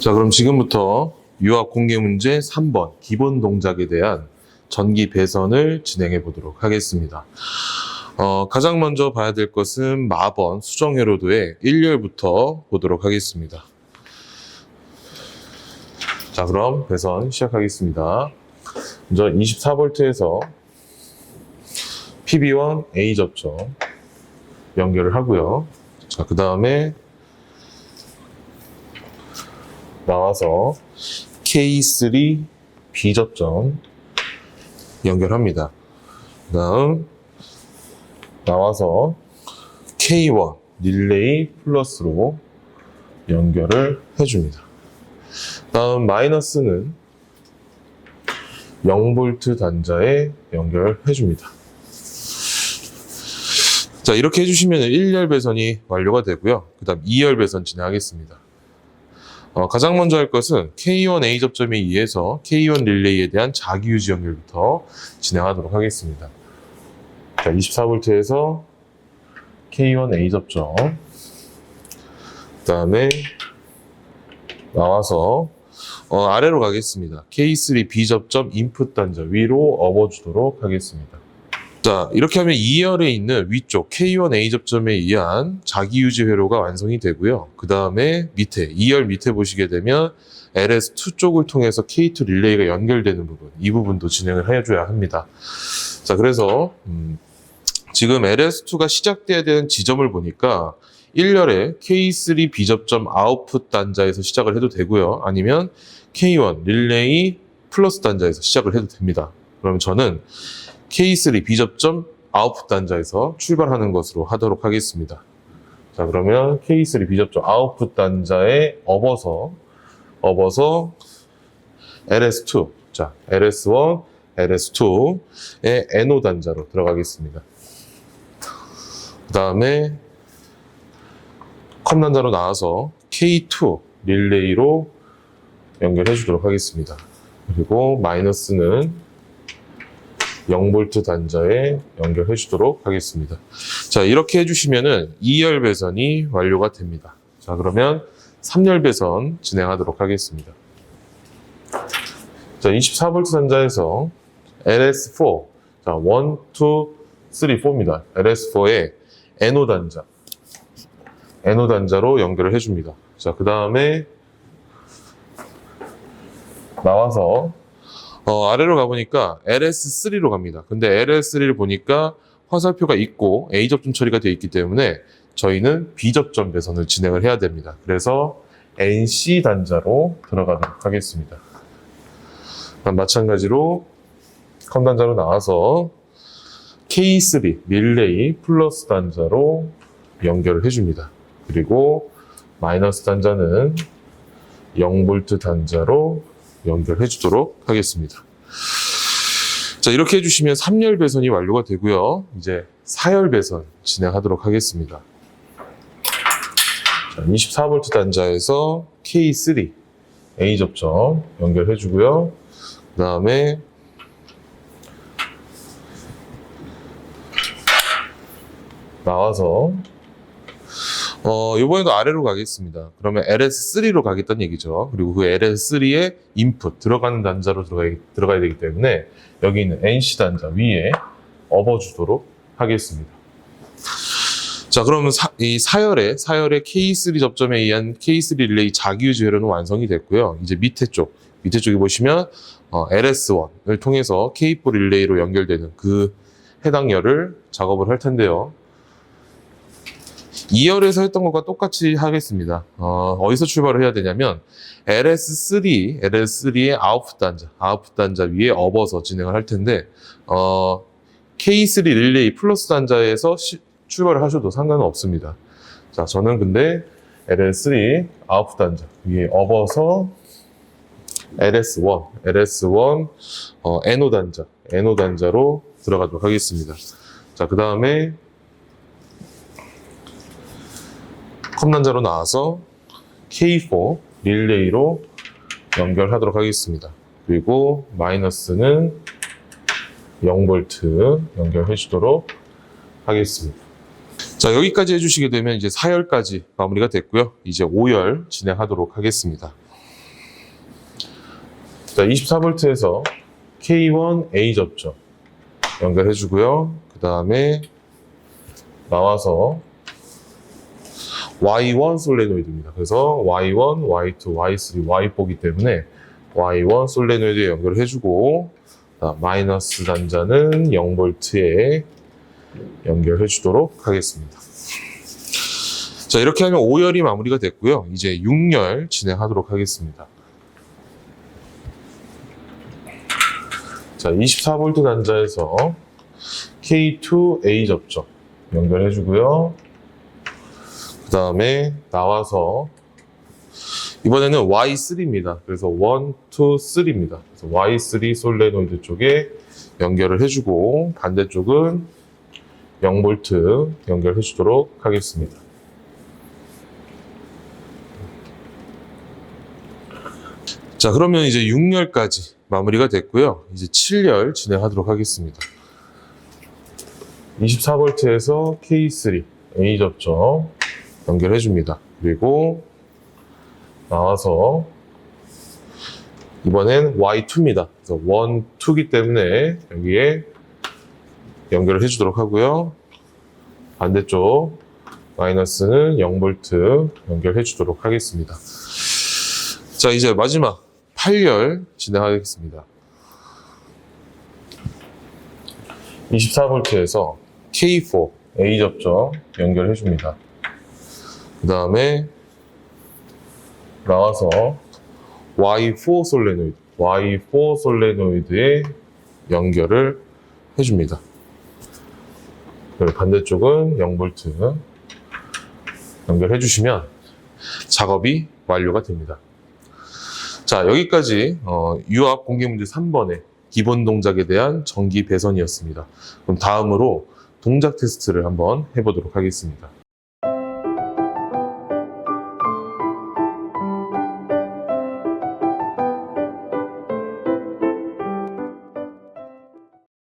자, 그럼 지금부터 유학 공개 문제 3번 기본 동작에 대한 전기 배선을 진행해 보도록 하겠습니다. 가장 먼저 봐야 될 것은 마번 수정회로도의 1열부터 보도록 하겠습니다. 자, 그럼 배선 시작하겠습니다. 먼저 24V에서 PB1 A 접점 연결을 하고요. 자, 그 다음에 나와서 K3 B 접점 연결합니다. 그 다음 나와서 K1 릴레이 플러스로 연결을 해줍니다. 다음 마이너스는 0V 단자에 연결해줍니다. 자, 이렇게 해주시면 1열 배선이 완료가 되고요. 그 다음 2열 배선 진행하겠습니다. 가장 먼저 할 것은 K1 A 접점에 의해서 K1 릴레이에 대한 자기 유지 연결부터 진행하도록 하겠습니다. 자, 24V에서 K1 A 접점, 그 다음에 나와서 아래로 가겠습니다. K3 B 접점 인풋 단자 위로 업어주도록 하겠습니다. 자, 이렇게 하면 2열에 있는 위쪽 K1 A 접점에 의한 자기유지 회로가 완성이 되고요. 그 다음에 밑에 2열 밑에 보시게 되면 LS2 쪽을 통해서 K2 릴레이가 연결되는 부분, 이 부분도 진행을 해줘야 합니다. 자, 그래서 지금 LS2가 시작돼야 되는 지점을 보니까 1열에 K3 B 접점 아웃풋 단자에서 시작을 해도 되고요. 아니면 K1 릴레이 플러스 단자에서 시작을 해도 됩니다. 그러면 저는 K3 B 접점 아웃풋 단자에서 출발하는 것으로 하도록 하겠습니다. 자, 그러면 K3 B 접점 아웃풋 단자에 업어서 LS2, 자, LS1, LS2의 NO 단자로 들어가겠습니다. 그 다음에 컴 단자로 나와서 K2 릴레이로 연결해 주도록 하겠습니다. 그리고 마이너스는 0V 단자에 연결해 주도록 하겠습니다. 자, 이렇게 해주시면은 2열 배선이 완료가 됩니다. 자, 그러면 3열 배선 진행하도록 하겠습니다. 자, 24V 단자에서 LS4, 자, 1, 2, 3, 4입니다. LS4에 NO 단자로 연결을 해줍니다. 자, 그 다음에 나와서 아래로 가보니까 LS3로 갑니다. 근데 LS3를 보니까 화살표가 있고 A 접점 처리가 되어 있기 때문에 저희는 B 접점 배선을 진행을 해야 됩니다. 그래서 NC 단자로 들어가도록 하겠습니다. 마찬가지로 컴 단자로 나와서 K3 릴레이 플러스 단자로 연결을 해줍니다. 그리고 마이너스 단자는 0V 단자로 연결해 주도록 하겠습니다. 자, 이렇게 해주시면 3열 배선이 완료가 되고요. 이제 4열 배선 진행하도록 하겠습니다. 자, 24V 단자에서 K3 A 접점 연결해 주고요. 그 다음에 나와서 이번에도 아래로 가겠습니다. 그러면 LS3로 가겠다는 얘기죠. 그리고 그 LS3의 인풋, 들어가는 단자로 들어가야 되기 때문에 여기 있는 NC 단자 위에 업어주도록 하겠습니다. 자, 그러면 이 4열의 K3 접점에 의한 K3 릴레이 자기유지 회로는 완성이 됐고요. 이제 밑에 쪽에 보시면 LS1을 통해서 K4 릴레이로 연결되는 그 해당 열을 작업을 할 텐데요. 2열에서 했던 것과 똑같이 하겠습니다. 어디서 출발을 해야 되냐면 LS3의 아웃풋 단자 위에 업어서 진행을 할 텐데 K3 릴레이 플러스 단자에서 출발을 하셔도 상관은 없습니다. 자, 저는 근데 LS3 아웃풋 단자 위에 업어서 LS1 NO 단자로 들어가도록 하겠습니다. 자, 그 다음에 컴 단자로 나와서 K4 릴레이로 연결하도록 하겠습니다. 그리고 마이너스는 0V 연결해 주도록 하겠습니다. 자, 여기까지 해주시게 되면 이제 4열까지 마무리가 됐고요. 이제 5열 진행하도록 하겠습니다. 자, 24V에서 K1 A 접점 연결해 주고요. 그 다음에 나와서 Y1 솔레노이드입니다. 그래서 Y1, Y2, Y3, Y4이기 때문에 Y1 솔레노이드에 연결해 주고, 마이너스 단자는 0V에 연결해 주도록 하겠습니다. 자, 이렇게 하면 5열이 마무리가 됐고요. 이제 6열 진행하도록 하겠습니다. 자, 24V 단자에서 K2A 접점 연결해 주고요. 그 다음에 나와서 이번에는 Y3입니다. 그래서 1, 2, 3입니다. 그래서 Y3 솔레노이드 쪽에 연결을 해주고 반대쪽은 0V 연결해 주도록 하겠습니다. 자, 그러면 이제 6열까지 마무리가 됐고요. 이제 7열 진행하도록 하겠습니다. 24V에서 K3 A 접점 연결해 줍니다. 그리고 나와서 이번엔 Y2입니다. 그래서 1, 2이기 때문에 여기에 연결을 해주도록 하고요. 반대쪽 마이너스는 0V 연결해 주도록 하겠습니다. 자, 이제 마지막 8열 진행하겠습니다. 24V에서 K4 A 접점 연결해 줍니다. 그 다음에 나와서 Y4 솔레노이드, Y4 솔레노이드에 연결을 해줍니다. 그리고 반대쪽은 0V 연결해 주시면 작업이 완료가 됩니다. 자, 여기까지 유압 공개문제 3번의 기본 동작에 대한 전기 배선이었습니다. 그럼 다음으로 동작 테스트를 한번 해보도록 하겠습니다.